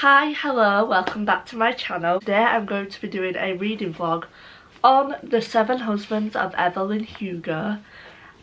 Hi, hello, welcome back to my channel. Today I'm going to be doing a reading vlog on The Seven Husbands of Evelyn Hugo.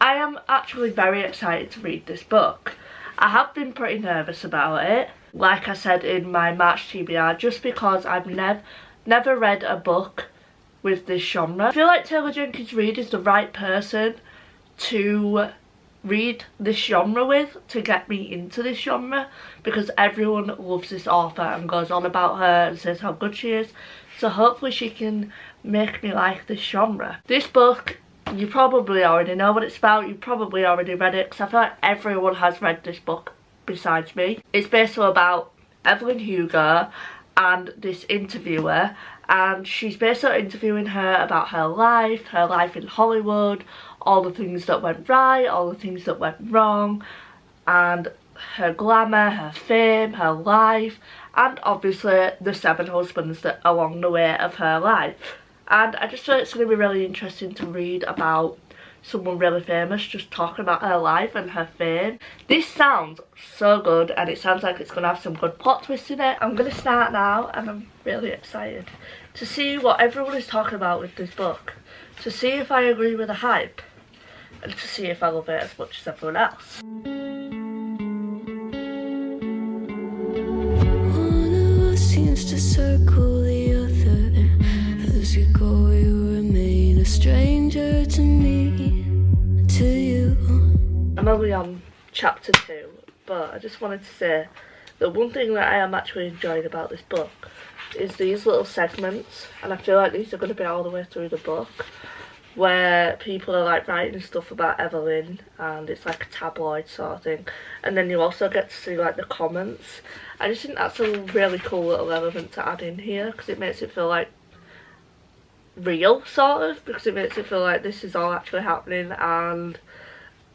I am actually very excited to read this book. I have been pretty nervous about it, like I said in my March TBR, just because I've never read a book with this genre. I feel like Taylor Jenkins Reid is the right person to read this genre with, to get me into this genre, because everyone loves this author and goes on about her and says how good she is, so hopefully she can make me like this genre. This book, you probably already know what it's about, you probably already read it, because I feel like everyone has read this book besides me. It's basically about Evelyn Hugo and this interviewer, and she's basically interviewing her about her life in Hollywood, all the things that went right, all the things that went wrong, and her glamour, her fame, her life, and obviously the seven husbands that along the way of her life. And I just feel it's going to be really interesting to read about someone really famous just talking about her life and her fame. This sounds so good, and it sounds like it's going to have some good plot twists in it. I'm going to start now, and I'm really excited to see what everyone is talking about with this book, to see if I agree with the hype, and to see if I love it as much as everyone else. One of us seems to circle the other. As you go, you remain a stranger to me, to you. I'm only on chapter 2, but I just wanted to say the one thing that I am actually enjoying about this book is these little segments, and I feel like these are going to be all the way through the book, where people are like writing stuff about Evelyn, and it's like a tabloid sort of thing, and then you also get to see like the comments. I just think that's a really cool little element to add in here, because it makes it feel like real, sort of, because it makes it feel like this is all actually happening, and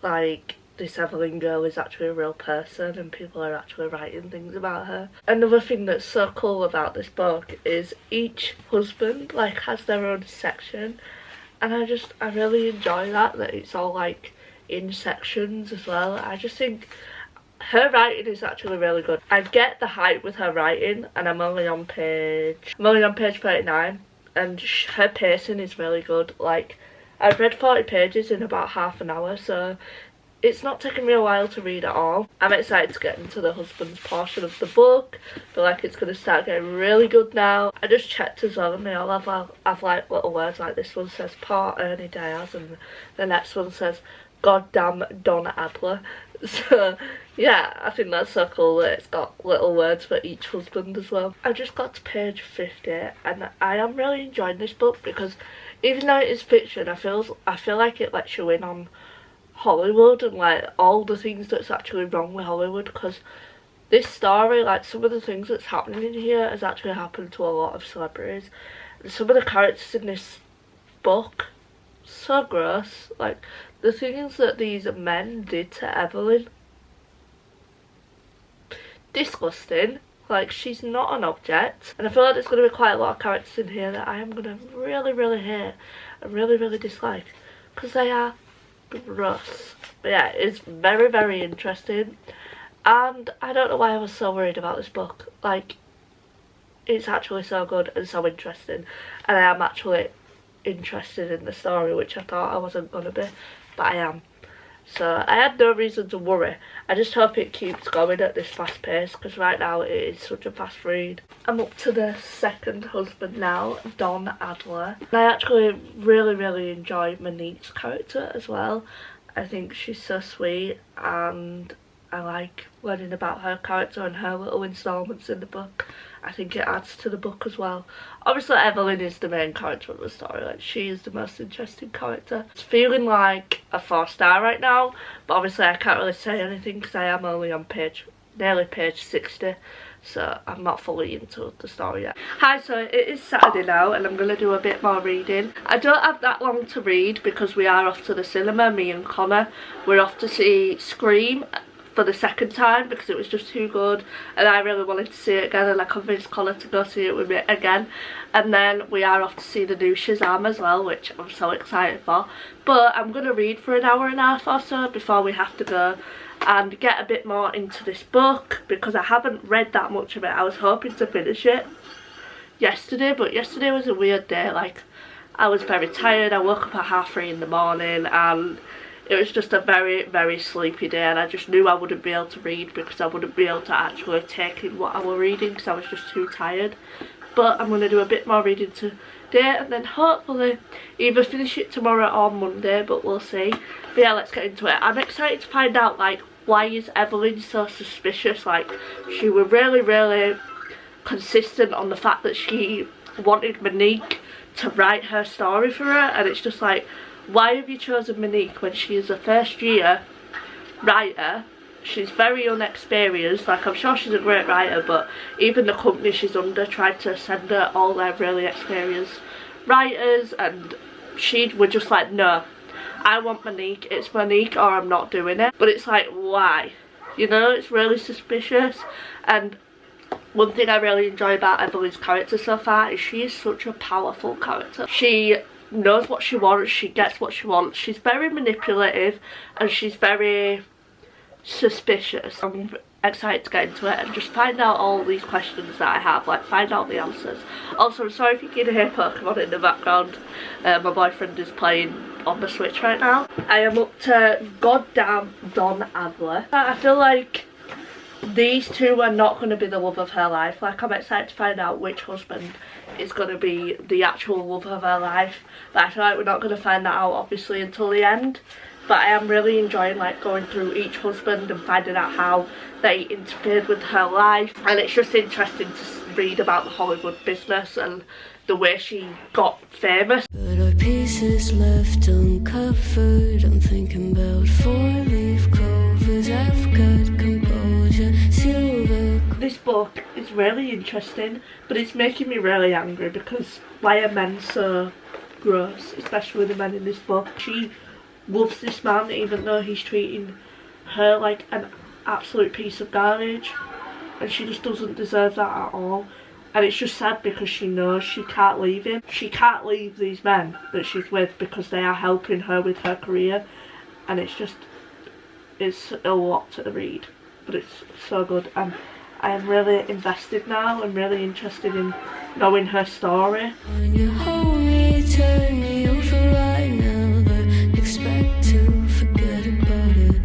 like this Evelyn girl is actually a real person and people are actually writing things about her. Another thing that's so cool about this book is each husband like has their own section, and I really enjoy that it's all like in sections as well. I just think her writing is actually really good. I get the hype with her writing, and I'm only on page 39, and her pacing is really good. Like, I've read 40 pages in about half an hour, so it's not taking me a while to read at all. I'm excited to get into the husband's portion of the book. I feel like it's going to start getting really good now. I just checked as well, and they all have like little words, like this one says Poor Ernie Diaz, and the next one says Goddamn Don Adler. So yeah, I think that's so cool that it's got little words for each husband as well. I just got to page 50, and I am really enjoying this book, because even though it is fiction, I feel like it lets you in on Hollywood and like all the things that's actually wrong with Hollywood, because this story, like some of the things that's happening in here has actually happened to a lot of celebrities, and some of the characters in this book, so gross. Like the things that these men did to Evelyn, disgusting. Like, she's not an object, and I feel like there's going to be quite a lot of characters in here that I am going to really hate and really dislike, because they are gross. But yeah, it's very interesting, and I don't know why I was so worried about this book. Like, it's actually so good and so interesting, and I am actually interested in the story, which I thought I wasn't gonna be, but I am. So I had no reason to worry. I just hope it keeps going at this fast pace, because right now it is such a fast read. I'm up to the second husband now, Don Adler. And I actually really enjoy Monique's character as well. I think she's so sweet, and I like learning about her character and her little installments in the book. I think it adds to the book as well. Obviously Evelyn is the main character of the story, like she is the most interesting character. It's feeling like a 4-star right now, but obviously I can't really say anything because I am only on nearly page 60, so I'm not fully into the story yet. Hi, so it is Saturday now, and I'm going to do a bit more reading. I don't have that long to read because we are off to the cinema, me and Connor. We're off to see Scream for the second time because it was just too good, and I really wanted to see it again, and I convinced Connor to go see it with me again. And then we are off to see the new Shazam as well, which I'm so excited for. But I'm going to read for an hour and a half or so before we have to go, and get a bit more into this book, because I haven't read that much of it. I was hoping to finish it yesterday, but yesterday was a weird day. Like, I was very tired. I woke up at 3:30 in the morning and it was just a very, very sleepy day, and I just knew I wouldn't be able to read because I wouldn't be able to actually take in what I was reading because I was just too tired. But I'm going to do a bit more reading today and then hopefully either finish it tomorrow or Monday, but we'll see. But yeah, let's get into it. I'm excited to find out, like, why is Evelyn so suspicious? Like, she was really, really consistent on the fact that she wanted Monique to write her story for her, and it's just like, why have you chosen Monique when she is a first year writer? She's very inexperienced. Like, I'm sure she's a great writer, but even the company she's under tried to send her all their really experienced writers, and she was just like, no, I want Monique, it's Monique or I'm not doing it. But it's like, why? You know, it's really suspicious. And one thing I really enjoy about Evelyn's character so far is she is such a powerful character. She knows what she wants, she gets what she wants. She's very manipulative and she's very suspicious. I'm excited to get into it and just find out all these questions that I have, like find out the answers. Also, I'm sorry if you can hear Pokemon in the background. My boyfriend is playing on the Switch right now. I am up to Goddamn Don Adler. I feel like these two are not going to be the love of her life. Like, I'm excited to find out which husband is going to be the actual love of her life, but I feel like we're not going to find that out obviously until the end. But I am really enjoying, like, going through each husband and finding out how they interfered with her life, and it's just interesting to read about the Hollywood business and the way she got famous. But our pieces left uncovered. I'm thinking about 4-leaf clovers. I've got composure, silver. This book is really interesting, but it's making me really angry because why are men so gross, especially the men in this book? She loves this man even though he's treating her like an absolute piece of garbage, and she just doesn't deserve that at all. And it's just sad because she knows she can't leave him. She can't leave these men that she's with because they are helping her with her career, and it's a lot to read, but it's so good, and I am really invested now and really interested in knowing her story. When you hold me, turn me over right now, but expect to forget about it.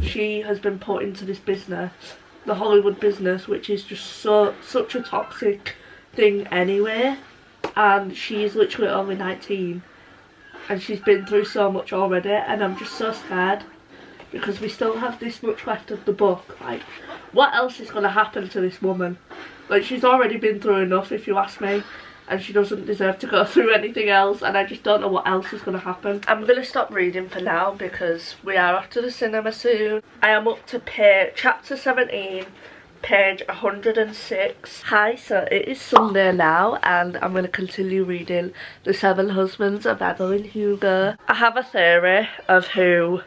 She has been put into this business, the Hollywood business, which is just such a toxic thing anyway, and she's literally only 19 and she's been through so much already, and I'm just so scared because we still have this much left of the book. Like, what else is going to happen to this woman? Like, she's already been through enough, if you ask me, and she doesn't deserve to go through anything else, and I just don't know what else is going to happen. I'm going to stop reading for now because we are off to the cinema soon. I am up to chapter 17, page 106. Hi, so it is Sunday now, and I'm going to continue reading The 7 Husbands of Evelyn Hugo. I have a theory of who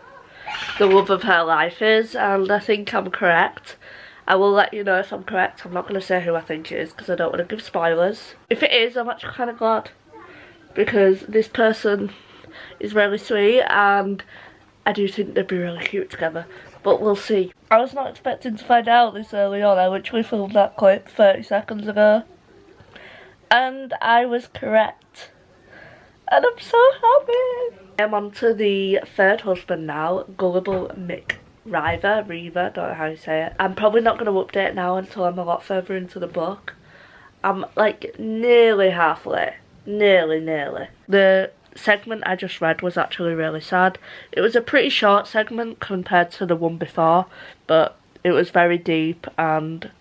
the love of her life is, and I think I'm correct. I will let you know if I'm correct. I'm not going to say who I think it is because I don't want to give spoilers. If it is, I'm actually kind of glad because this person is really sweet and I do think they'd be really cute together. But we'll see. I was not expecting to find out this early on. I literally filmed that clip 30 seconds ago. And I was correct. And I'm so happy. I'm on to the third husband now, Gullible Reaver, don't know how you say it. I'm probably not going to update now until I'm a lot further into the book. I'm like nearly halfway. Nearly. The segment I just read was actually really sad. It was a pretty short segment compared to the one before, but it was very deep and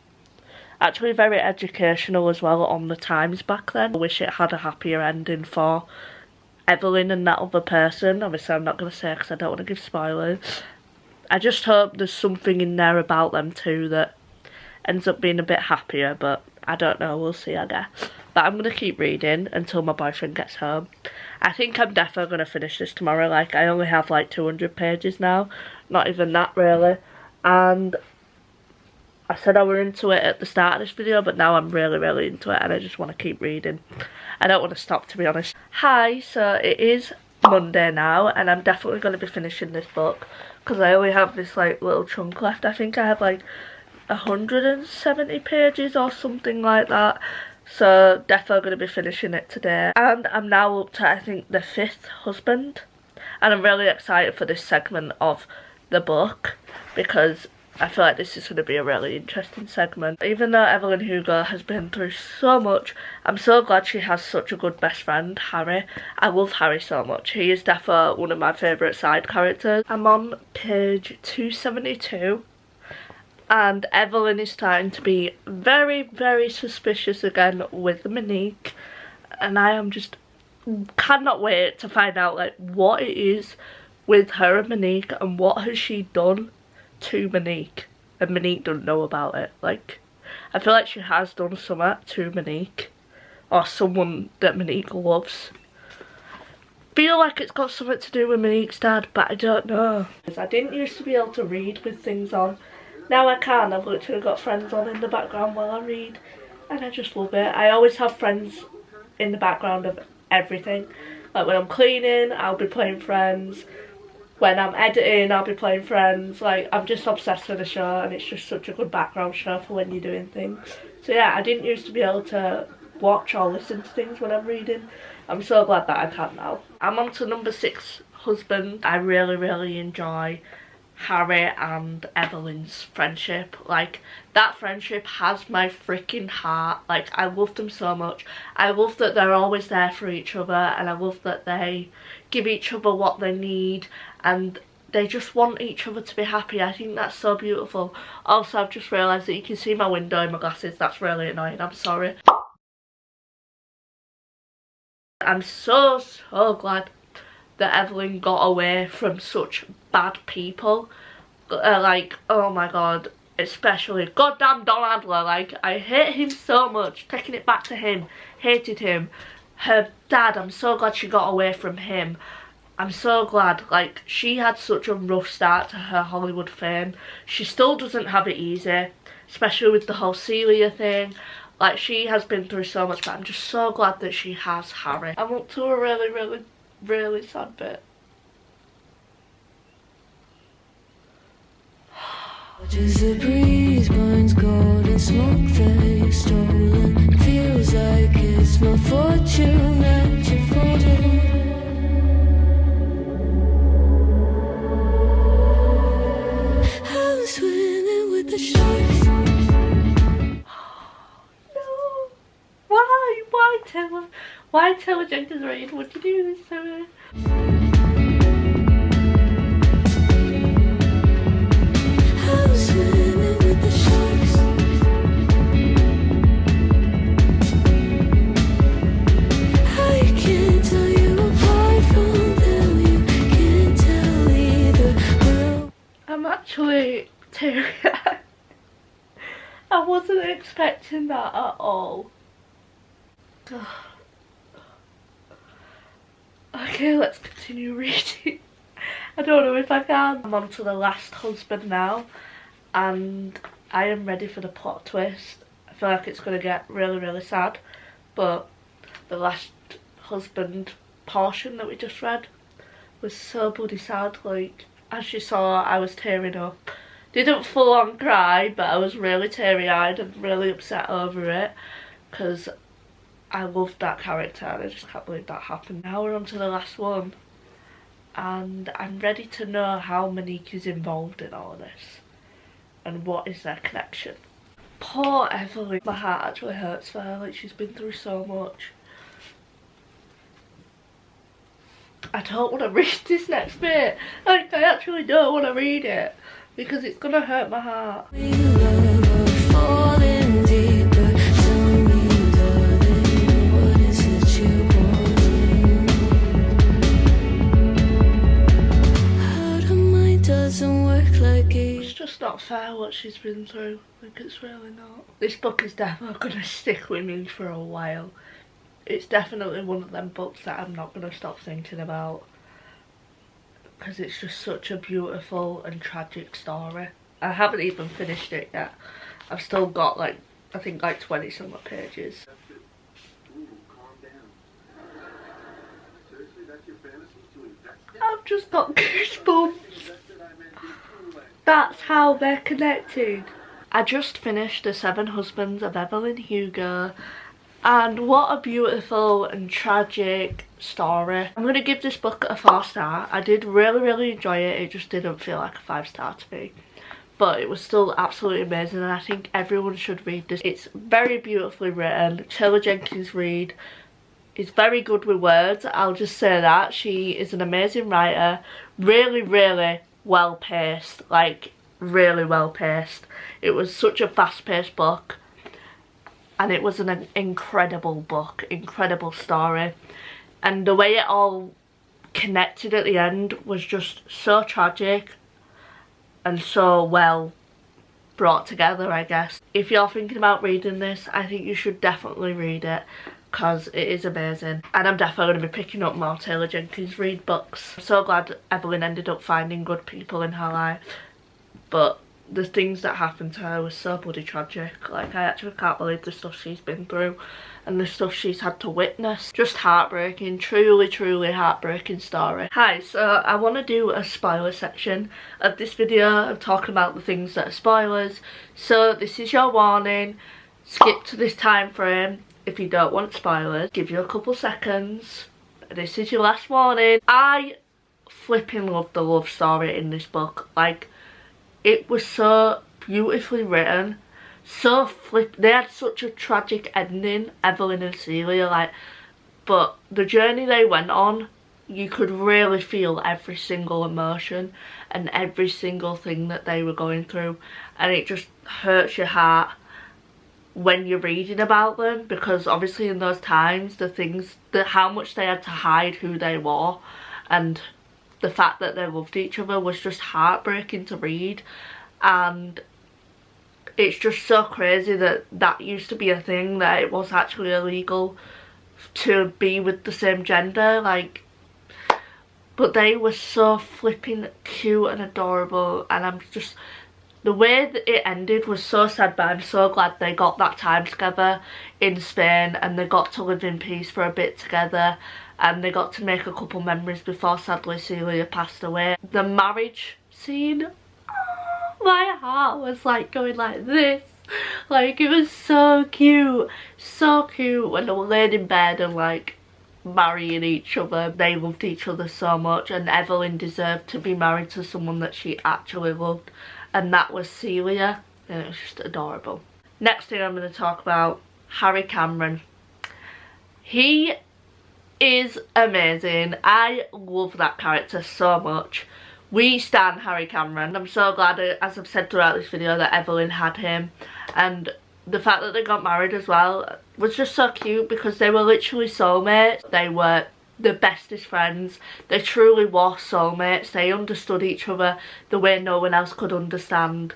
actually very educational as well on the times back then. I wish it had a happier ending for Evelyn and that other person. Obviously I'm not going to say because I don't want to give spoilers. I just hope there's something in there about them too that ends up being a bit happier, but I don't know, we'll see, I guess. But I'm going to keep reading until my boyfriend gets home. I think I'm definitely going to finish this tomorrow. Like, I only have like 200 pages now, not even that really, and I said I were into it at the start of this video, but now I'm really into it and I just want to keep reading. I don't want to stop, to be honest. Hi, so it is Monday now, and I'm definitely going to be finishing this book because I only have this like little chunk left. I think I have like 170 pages or something like that, so definitely going to be finishing it today. And I'm now up to, I think, the 5th husband, and I'm really excited for this segment of the book because I feel like this is going to be a really interesting segment. Even though Evelyn Hugo has been through so much, I'm so glad she has such a good best friend, Harry. I love Harry so much. He is definitely one of my favourite side characters. I'm on page 272 and Evelyn is starting to be very, very suspicious again with Monique, and I am just cannot wait to find out like what it is with her and Monique and what has she done to Monique and Monique doesn't know about it. Like, I feel like she has done something to Monique or someone that Monique loves. Feel like it's got something to do with Monique's dad, but I don't know. I didn't used to be able to read with things on. Now I can. I've literally got friends on in the background while I read and I just love it. I always have friends in the background of everything. Like when I'm cleaning, I'll be playing Friends. When I'm editing, I'll be playing Friends. Like, I'm just obsessed with the show and it's just such a good background show for when you're doing things. So yeah, I didn't used to be able to watch or listen to things when I'm reading. I'm so glad that I can now. I'm on to number 6, husband. I really, really enjoy Harry and Evelyn's friendship. Like, that friendship has my freaking heart. Like, I love them so much. I love that they're always there for each other, and I love that they give each other what they need and they just want each other to be happy. I think that's so beautiful. Also, I've just realised that you can see my window in my glasses. That's really annoying. I'm sorry. I'm so glad that Evelyn got away from such bad people. Like, oh my god, especially goddamn Don Adler. Like, I hate him so much. Taking it back to him, hated him. Her dad, I'm so glad she got away from him. I'm so glad. Like, she had such a rough start to her Hollywood fame. She still doesn't have it easy, especially with the whole Celia thing. Like, she has been through so much, but I'm just so glad that she has Harry. I'm up to a really sad bit. Just the breeze burns gold and smoke that you've stolen. Feels like it's my fortune that you're folding. I'm swimming with the sharks. No. Why Taylor Jenkins Reid? Would you do this to me? I'm actually teary-eyed. I wasn't expecting that at all. Okay, let's continue reading. I don't know if I can. I'm on to the last husband now, and I am ready for the plot twist. I feel like it's going to get really sad, but the last husband portion that we just read was so bloody sad. Like, as you saw, I was tearing up. Didn't full on cry, but I was really teary-eyed and really upset over it because I loved that character and I just can't believe that happened. Now we're on to the last one, and I'm ready to know how Monique is involved in all of this and what is their connection. Poor Evelyn. My heart actually hurts for her. Like, she's been through so much. I don't want to read this next bit. Like, I actually don't want to read it because it's gonna hurt my heart. It's just not fair what she's been through. Like, it's really not. This book is definitely gonna stick with me for a while. It's definitely one of them books that I'm not going to stop thinking about because it's just such a beautiful and tragic story. I haven't even finished it yet. I've still got like, I think like 20 some pages. Ooh, calm down. Seriously, that's your fantasy? I've just got goosebumps. That's how they're connected. I just finished The Seven Husbands of Evelyn Hugo, and what a beautiful and tragic story. I'm going to give this book a 4-star. I did really enjoy it. It just didn't feel like a 5-star to me. But it was still absolutely amazing, and I think everyone should read this. It's very beautifully written. Taylor Jenkins Reid is very good with words, I'll just say that. She is an amazing writer. Really well paced, like really well paced. It was such a fast paced book, and it was an incredible book, incredible story, and the way it all connected at the end was just so tragic and so well brought together, I guess. If you're thinking about reading this, I think you should definitely read it, because it is amazing, and I'm definitely going to be picking up more Taylor Jenkins Reid books. I'm so glad Evelyn ended up finding good people in her life, but the things that happened to her was so bloody tragic. Like, I actually can't believe the stuff she's been through and the stuff she's had to witness. Just heartbreaking, truly heartbreaking story. Hi, so I want to do a spoiler section of this video. I'm talking about the things that are spoilers, so this is your warning. Skip to this time frame if you don't want spoilers. Give you a couple seconds. This is your last warning. I flipping loved the love story in this book. Like, it was so beautifully written, so they had such a tragic ending, Evelyn and Zeli, like, but the journey they went on, you could really feel every single emotion and every single thing that they were going through, and it just hurts your heart when you're reading about them, because obviously in those times, how much they had to hide who they were, and the fact that they loved each other was just heartbreaking to read. And it's just so crazy that that used to be a thing, that it was actually illegal to be with the same gender, like, but they were so flipping cute and adorable, and I'm just, the way that it ended was so sad, but I'm so glad they got that time together in Spain, and they got to live in peace for a bit together, and they got to make a couple memories before sadly Celia passed away. The marriage scene, oh, my heart was like going like this. Like, it was so cute when they were laying in bed and like marrying each other. They loved each other so much, and Evelyn deserved to be married to someone that she actually loved, and that was Celia, and it was just adorable. Next thing I'm going to talk about, Harry Cameron. He is amazing. I love that character so much. We stan Harry Cameron. I'm so glad, as I've said throughout this video, that Evelyn had him, and the fact that they got married as well was just so cute, because they were literally soulmates. They were the bestest friends. They truly were soulmates. They understood each other the way no one else could understand,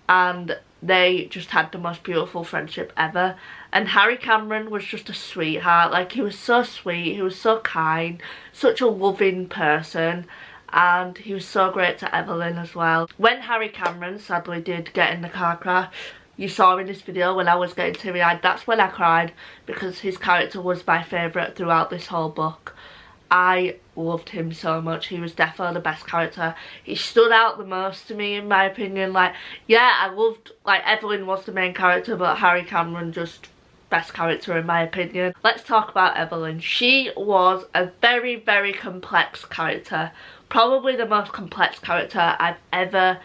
and they just had the most beautiful friendship ever. And Harry Cameron was just a sweetheart. Like, he was so sweet, he was so kind, such a loving person, and he was so great to Evelyn as well. When Harry Cameron sadly did get in the car crash, you saw in this video when I was getting teary-eyed, that's when I cried, because his character was my favourite throughout this whole book. I loved him so much. He was definitely the best character. He stood out the most to me, in my opinion. Like, yeah, I loved, like, Evelyn was the main character, but Harry Cameron just best character in my opinion. Let's talk about Evelyn. She was a very complex character. Probably the most complex character I've ever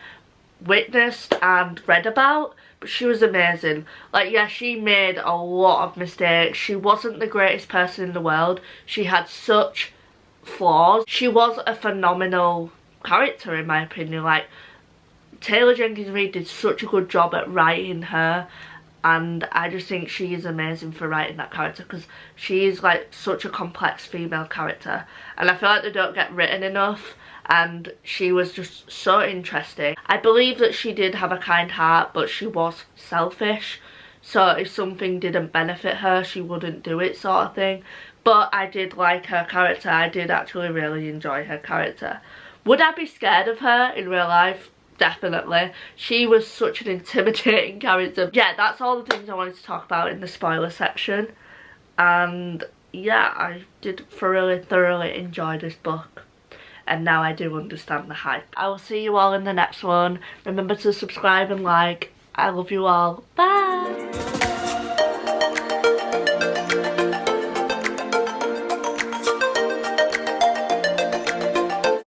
witnessed and read about, but she was amazing. Like, yeah, she made a lot of mistakes. She wasn't the greatest person in the world. She had such flaws. She was a phenomenal character in my opinion. Like, Taylor Jenkins Reid did such a good job at writing her, and I just think she is amazing for writing that character, because she is like such a complex female character, and I feel like they don't get written enough, and she was just so interesting. I believe that she did have a kind heart, but she was selfish, so if something didn't benefit her, she wouldn't do it, sort of thing. But I did like her character. I did actually really enjoy her character. Would I be scared of her in real life? Definitely. She was such an intimidating character. Yeah, that's all the things I wanted to talk about in the spoiler section. And yeah, I did thoroughly enjoy this book. and now I do understand the hype. I will see you all in the next one. Remember to subscribe and like. I love you all. Bye!